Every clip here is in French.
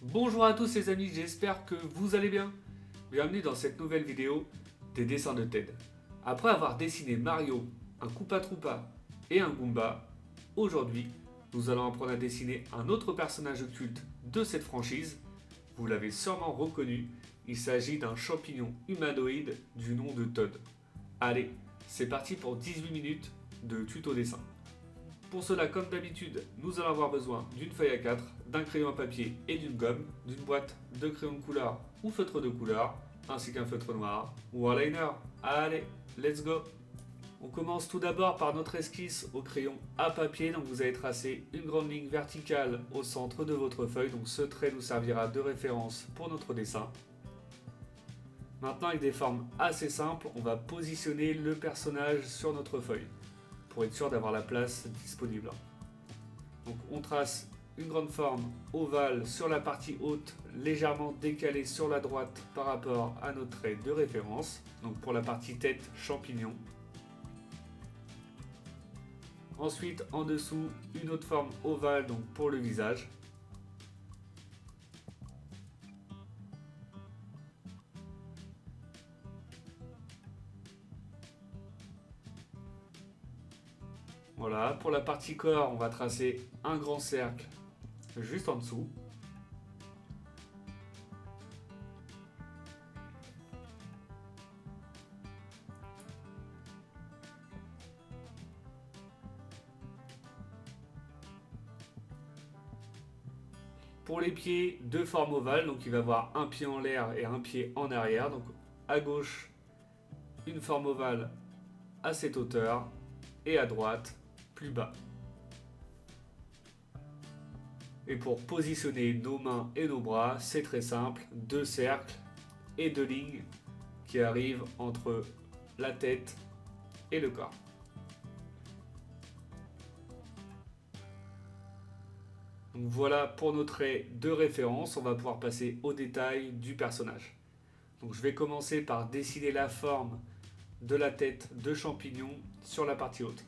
Bonjour à tous les amis, j'espère que vous allez bien. Bienvenue dans cette nouvelle vidéo des dessins de Ted. Après avoir dessiné Mario, un Koopa Troopa et un Goomba, aujourd'hui nous allons apprendre à dessiner un autre personnage culte de cette franchise. Vous l'avez sûrement reconnu, il s'agit d'un champignon humanoïde du nom de Todd. Allez, c'est parti pour 18 minutes de tuto dessin. Pour cela, comme d'habitude, nous allons avoir besoin d'une feuille à 4, d'un crayon à papier et d'une gomme, d'une boîte de crayon de couleur ou feutre de couleur, ainsi qu'un feutre noir ou un liner. Allez, let's go! On commence tout d'abord par notre esquisse au crayon à papier, donc vous allez tracer une grande ligne verticale au centre de votre feuille, donc ce trait nous servira de référence pour notre dessin. Maintenant, avec des formes assez simples, on va positionner le personnage sur notre feuille pour être sûr d'avoir la place disponible. Donc on trace une grande forme ovale sur la partie haute, légèrement décalée sur la droite par rapport à notre trait de référence. Donc pour la partie tête, champignon. Ensuite, en dessous, une autre forme ovale donc pour le visage. Voilà, pour la partie corps, on va tracer un grand cercle juste en dessous. Pour les pieds, deux formes ovales, donc il va y avoir un pied en l'air et un pied en arrière. Donc à gauche, une forme ovale à cette hauteur et à droite, plus bas. Et pour positionner nos mains et nos bras, c'est très simple, deux cercles et deux lignes qui arrivent entre la tête et le corps. Donc voilà pour nos traits de référence, on va pouvoir passer au détail du personnage. Donc je vais commencer par dessiner la forme de la tête de champignon sur la partie haute.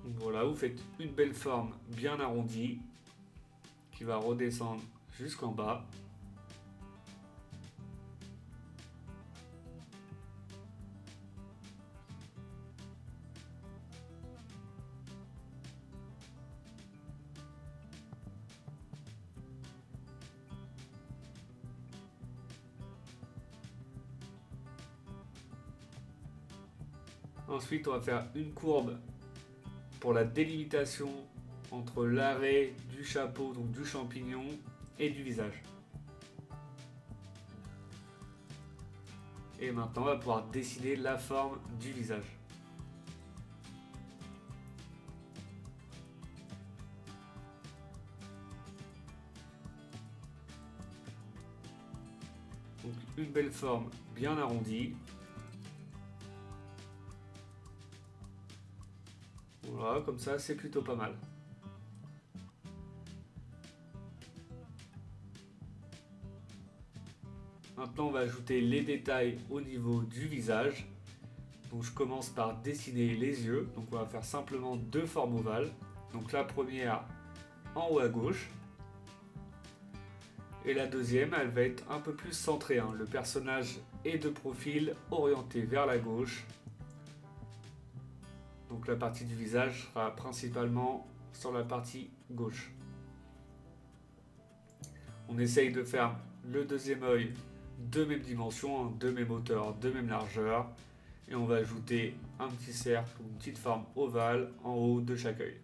Donc voilà, vous faites une belle forme bien arrondie qui va redescendre jusqu'en bas. Ensuite, on va faire une courbe pour la délimitation entre l'arrêt du chapeau, donc du champignon, et du visage. Et maintenant, on va pouvoir dessiner la forme du visage. Donc une belle forme bien arrondie. Voilà, comme ça, c'est plutôt pas mal. Maintenant, on va ajouter les détails au niveau du visage. Donc, je commence par dessiner les yeux. Donc, on va faire simplement deux formes ovales. Donc, la première en haut à gauche. Et la deuxième, elle va être un peu plus centrée. Le personnage est de profil orienté vers la gauche. Donc, la partie du visage sera principalement sur la partie gauche. On essaye de faire le deuxième œil de même dimension, de même hauteur, de même largeur. Et on va ajouter un petit cercle ou une petite forme ovale en haut de chaque œil.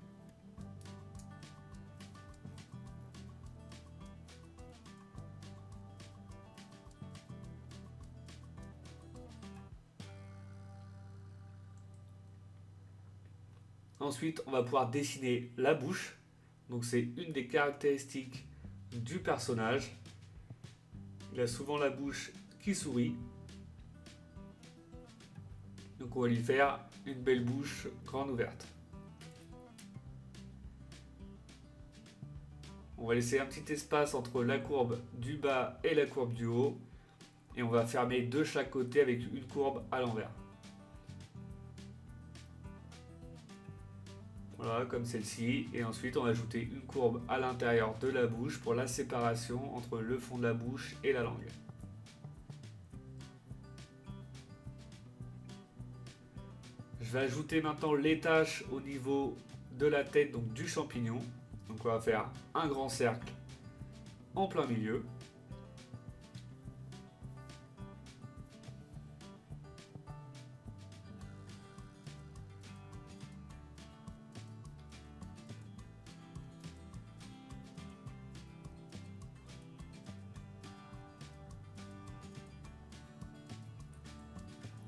Ensuite, on va pouvoir dessiner la bouche. Donc c'est une des caractéristiques du personnage. Il a souvent la bouche qui sourit. Donc on va lui faire une belle bouche grande ouverte. On va laisser un petit espace entre la courbe du bas et la courbe du haut. Et on va fermer de chaque côté avec une courbe à l'envers. Voilà, comme celle-ci. Et ensuite, on va ajouter une courbe à l'intérieur de la bouche pour la séparation entre le fond de la bouche et la langue. Je vais ajouter maintenant les taches au niveau de la tête, donc du champignon. Donc on va faire un grand cercle en plein milieu.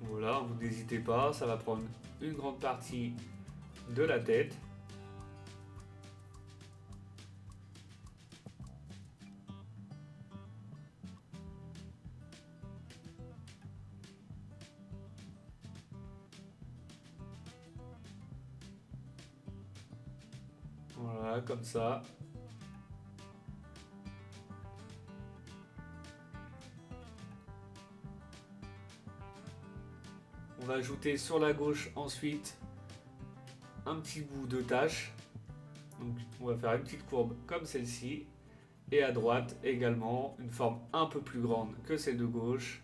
Voilà, vous n'hésitez pas, ça va prendre une grande partie de la tête. Voilà, comme ça. On va ajouter sur la gauche ensuite un petit bout de tache. Donc on va faire une petite courbe comme celle-ci. Et à droite également une forme un peu plus grande que celle de gauche.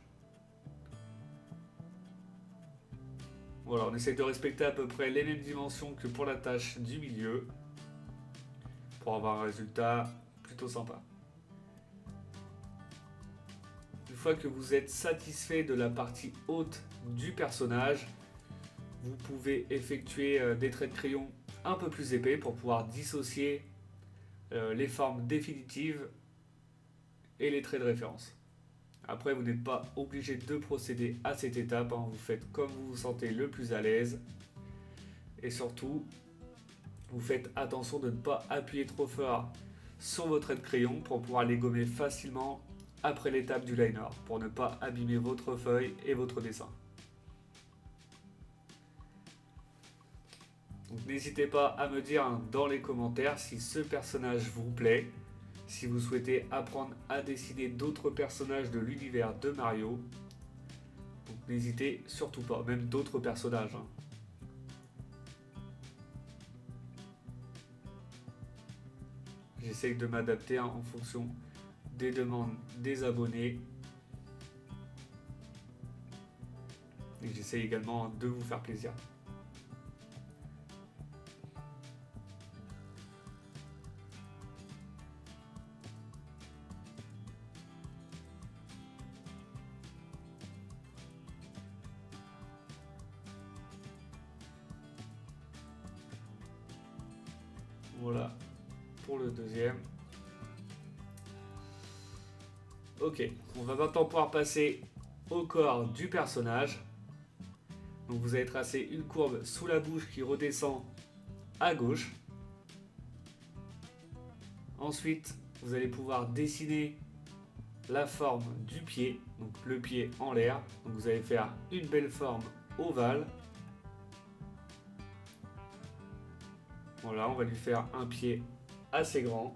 Voilà, on essaie de respecter à peu près les mêmes dimensions que pour la tache du milieu. Pour avoir un résultat plutôt sympa. Une fois que vous êtes satisfait de la partie haute du personnage, vous pouvez effectuer des traits de crayon un peu plus épais pour pouvoir dissocier les formes définitives et les traits de référence. Après, vous n'êtes pas obligé de procéder à cette étape, hein. Vous faites comme vous vous sentez le plus à l'aise. Et surtout, vous faites attention de ne pas appuyer trop fort sur vos traits de crayon pour pouvoir les gommer facilement après l'étape du liner, pour ne pas abîmer votre feuille et votre dessin. Donc n'hésitez pas à me dire dans les commentaires si ce personnage vous plaît, si vous souhaitez apprendre à dessiner d'autres personnages de l'univers de Mario. Donc n'hésitez surtout pas, même d'autres personnages, hein. J'essaye de m'adapter en fonction des demandes des abonnés. Et j'essaye également de vous faire plaisir. Voilà pour le deuxième. Ok, on va maintenant pouvoir passer au corps du personnage. Donc vous allez tracer une courbe sous la bouche qui redescend à gauche. Ensuite, vous allez pouvoir dessiner la forme du pied, donc le pied en l'air. Donc vous allez faire une belle forme ovale. Voilà, on va lui faire un pied assez grand.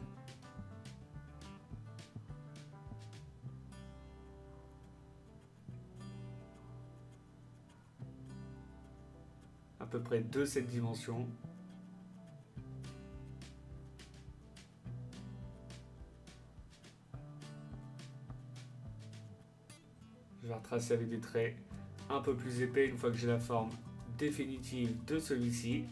À peu près de cette dimension. Je vais retracer avec des traits un peu plus épais une fois que j'ai la forme définitive de celui-ci.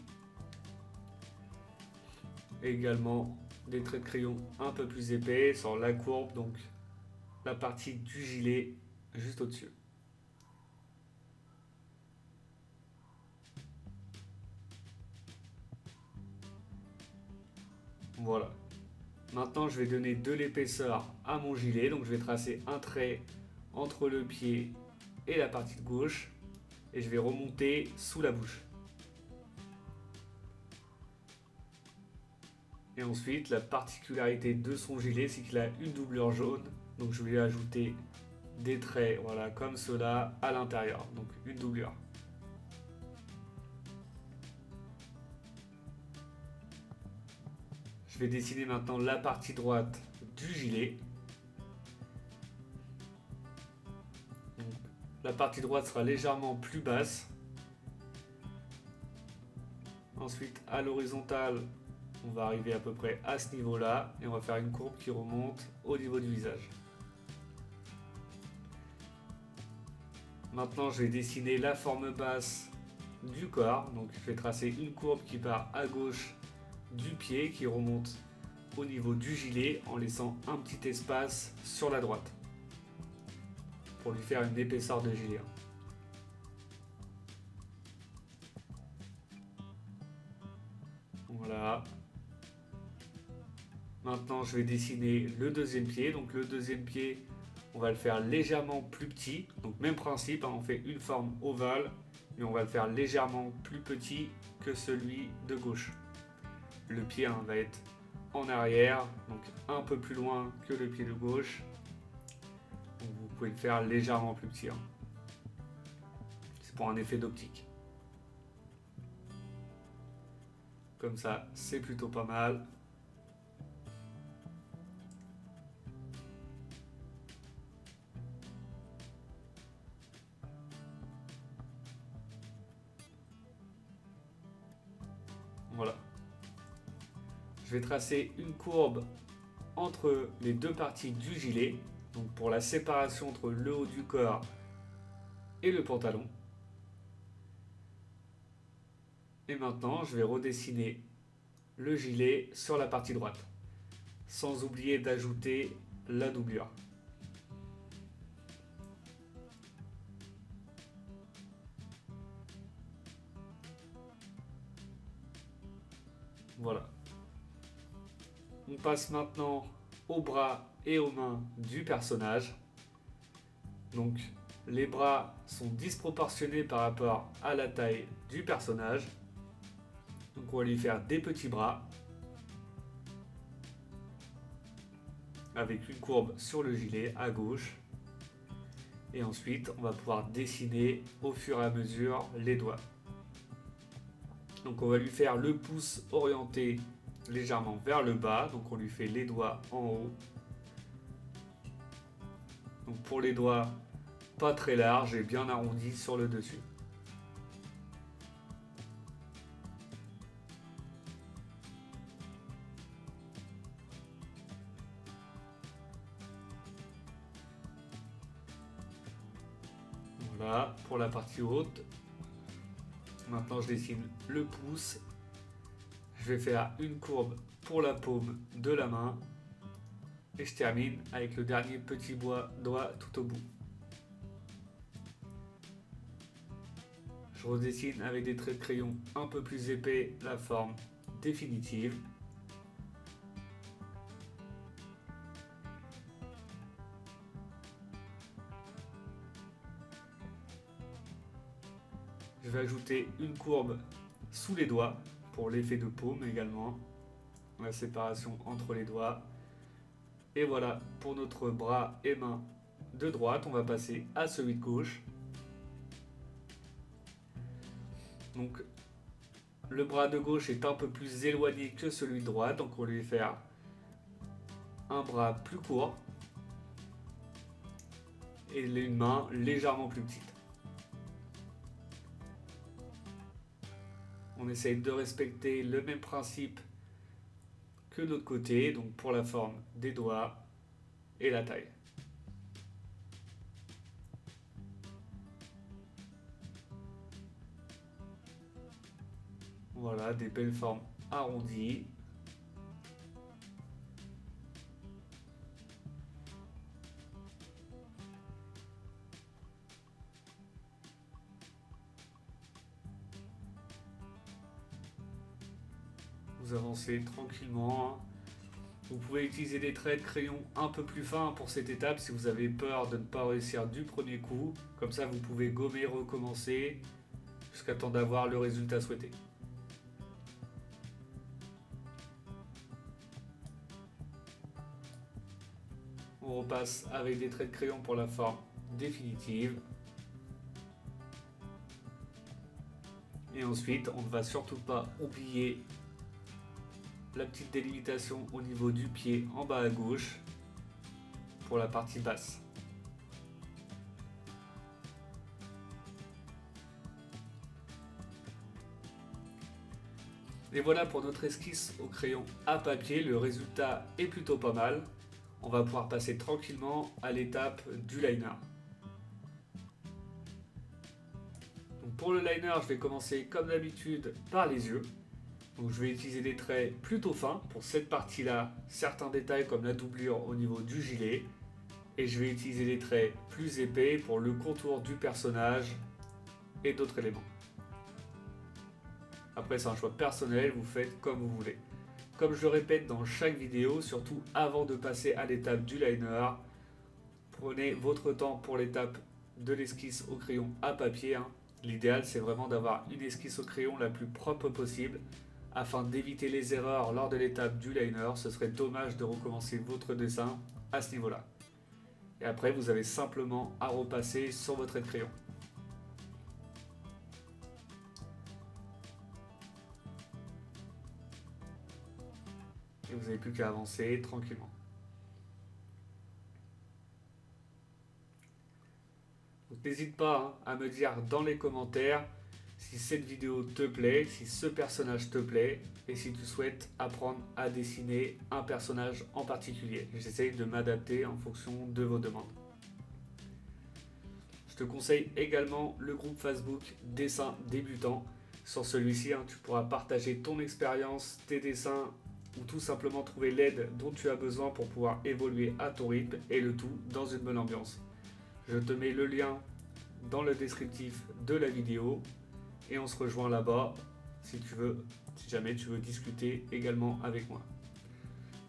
Également des traits de crayon un peu plus épais sur la courbe, donc la partie du gilet juste au-dessus. Voilà. Maintenant, je vais donner de l'épaisseur à mon gilet, donc je vais tracer un trait entre le pied et la partie de gauche et je vais remonter sous la bouche. Et ensuite, la particularité de son gilet, c'est qu'il a une doublure jaune. Donc je vais ajouter des traits, voilà, comme cela à l'intérieur. Donc une doublure. Je vais dessiner maintenant la partie droite du gilet. La partie droite sera légèrement plus basse. Ensuite, à l'horizontale, on va arriver à peu près à ce niveau-là et on va faire une courbe qui remonte au niveau du visage. Maintenant, je vais dessiner la forme basse du corps. Donc, je vais tracer une courbe qui part à gauche du pied, qui remonte au niveau du gilet en laissant un petit espace sur la droite pour lui faire une épaisseur de gilet. Voilà. Maintenant, je vais dessiner le deuxième pied. Donc, le deuxième pied, on va le faire légèrement plus petit. Donc, même principe, hein, on fait une forme ovale, mais on va le faire légèrement plus petit que celui de gauche. Le pied va être en arrière, donc un peu plus loin que le pied de gauche. Donc, vous pouvez le faire légèrement plus petit. C'est pour un effet d'optique. Comme ça, c'est plutôt pas mal. Voilà. Je vais tracer une courbe entre les deux parties du gilet, donc pour la séparation entre le haut du corps et le pantalon. Et maintenant, je vais redessiner le gilet sur la partie droite, sans oublier d'ajouter la doublure. Voilà. On passe maintenant aux bras et aux mains du personnage. Donc, les bras sont disproportionnés par rapport à la taille du personnage. Donc, on va lui faire des petits bras avec une courbe sur le gilet à gauche. Et ensuite, on va pouvoir dessiner au fur et à mesure les doigts. Donc, on va lui faire le pouce orienté légèrement vers le bas. Donc, on lui fait les doigts en haut. Donc, pour les doigts, pas très large et bien arrondi sur le dessus. Voilà pour la partie haute. Maintenant, je dessine le pouce. Je vais faire une courbe pour la paume de la main. Et je termine avec le dernier petit doigt tout au bout. Je redessine avec des traits de crayon un peu plus épais la forme définitive. Je vais ajouter une courbe sous les doigts pour l'effet de paume également. La séparation entre les doigts. Et voilà pour notre bras et main de droite. On va passer à celui de gauche. Donc le bras de gauche est un peu plus éloigné que celui de droite. Donc on va lui faire un bras plus court. Et une main légèrement plus petite. On essaye de respecter le même principe que de l'autre côté, donc pour la forme des doigts et la taille. Voilà, des belles formes arrondies. Vous avancez tranquillement. Vous pouvez utiliser des traits de crayon un peu plus fins pour cette étape si vous avez peur de ne pas réussir du premier coup. Comme ça, vous pouvez gommer, recommencer jusqu'à temps d'avoir le résultat souhaité. On repasse avec des traits de crayon pour la forme définitive. Et ensuite, on ne va surtout pas oublier la petite délimitation au niveau du pied en bas à gauche pour la partie basse. Et voilà pour notre esquisse au crayon à papier, le résultat est plutôt pas mal. On va pouvoir passer tranquillement à l'étape du liner. Donc pour le liner, je vais commencer comme d'habitude par les yeux. Donc je vais utiliser des traits plutôt fins pour cette partie-là, certains détails comme la doublure au niveau du gilet. Et je vais utiliser des traits plus épais pour le contour du personnage et d'autres éléments. Après c'est un choix personnel, vous faites comme vous voulez. Comme je le répète dans chaque vidéo, surtout avant de passer à l'étape du liner, prenez votre temps pour l'étape de l'esquisse au crayon à papier. L'idéal c'est vraiment d'avoir une esquisse au crayon la plus propre possible afin d'éviter les erreurs lors de l'étape du liner. Ce serait dommage de recommencer votre dessin à ce niveau-là. Et après vous avez simplement à repasser sur votre trait de crayon. Et vous n'avez plus qu'à avancer tranquillement. N'hésite pas à me dire dans les commentaires si cette vidéo te plaît, si ce personnage te plaît et si tu souhaites apprendre à dessiner un personnage en particulier. J'essaye de m'adapter en fonction de vos demandes. Je te conseille également le groupe Facebook Dessins Débutants. Sur celui-ci, tu pourras partager ton expérience, tes dessins ou tout simplement trouver l'aide dont tu as besoin pour pouvoir évoluer à ton rythme et le tout dans une bonne ambiance. Je te mets le lien dans le descriptif de la vidéo et on se rejoint là-bas si jamais tu veux discuter également avec moi.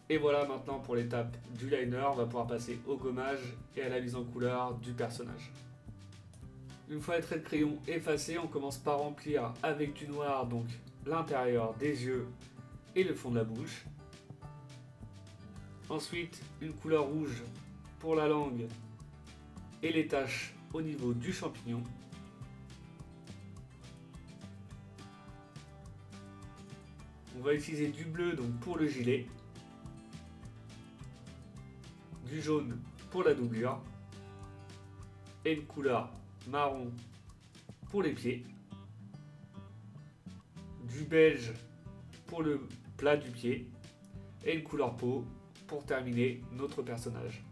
Et voilà maintenant pour l'étape du liner, on va pouvoir passer au gommage et à la mise en couleur du personnage. Une fois les traits de crayon effacés, on commence par remplir avec du noir donc l'intérieur des yeux et le fond de la bouche. Ensuite, une couleur rouge pour la langue et les taches au niveau du champignon. On va utiliser du bleu donc pour le gilet, du jaune pour la doublure et une couleur marron pour les pieds, du beige pour le plat du pied et une couleur peau pour terminer notre personnage.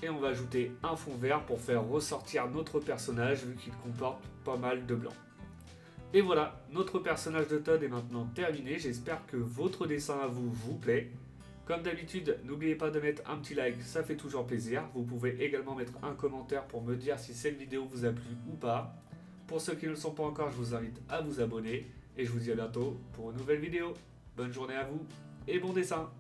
Et on va ajouter un fond vert pour faire ressortir notre personnage vu qu'il comporte pas mal de blanc. Et voilà, notre personnage de Todd est maintenant terminé. J'espère que votre dessin à vous plaît. Comme d'habitude, n'oubliez pas de mettre un petit like, ça fait toujours plaisir. Vous pouvez également mettre un commentaire pour me dire si cette vidéo vous a plu ou pas. Pour ceux qui ne le sont pas encore, je vous invite à vous abonner. Et je vous dis à bientôt pour une nouvelle vidéo. Bonne journée à vous et bon dessin!